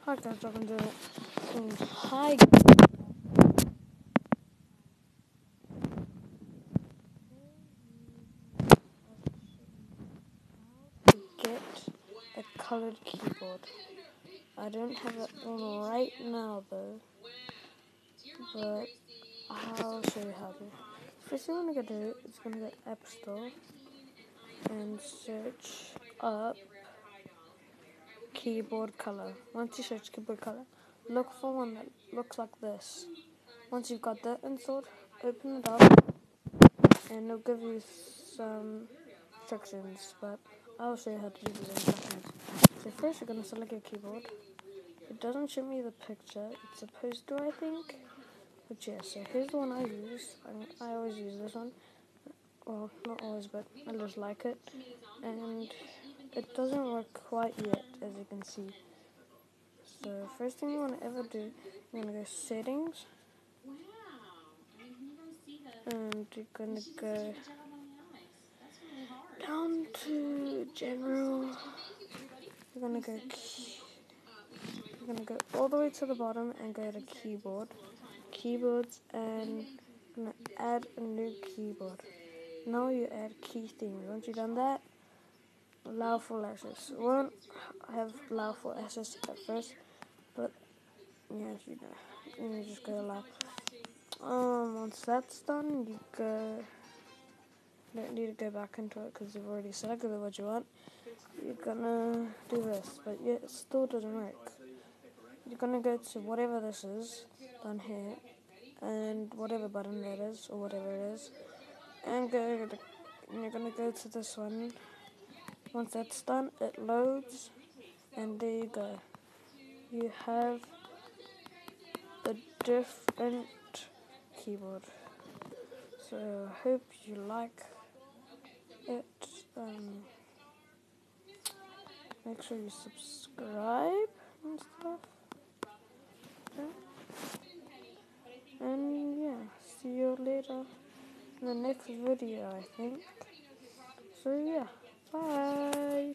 Hi guys, welcome to Hi to get a colored keyboard. I don't have it on right now though, but I'll show you how to. First thing I'm gonna do is gonna go to App Store and search up keyboard color. Once you search keyboard color, look for one that looks like this. Once you've got that installed, open it up and it'll give you some instructions, but I'll show you how to do these instructions. So first you're going to select your keyboard. It doesn't show me the picture, it's supposed to, I think, but yeah, so here's the one I use. I always use this one. Well, not always, but I just like it, and it doesn't work quite yet, as you can see. So first thing you want to ever do, you're going to go settings, and you're going to go down to general. You're going to go all the way to the bottom and go to keyboards, and I'm going to add a new keyboard. Now you add key themes. Once you've done that, allow full access. We won't have allow full access at first, but yeah, you just go allow. Once that's done, you don't need to go back into it because you've already selected what you want. You're gonna do this, but yeah, it still doesn't work. You're gonna go to whatever this is down here, and whatever button that is, or whatever it is, and you're gonna go to this one. Once that's done, it loads, and there you go. You have a different keyboard. So I hope you like it. Make sure you subscribe and stuff. Okay. And yeah, see you later in the next video, I think. So yeah, bye.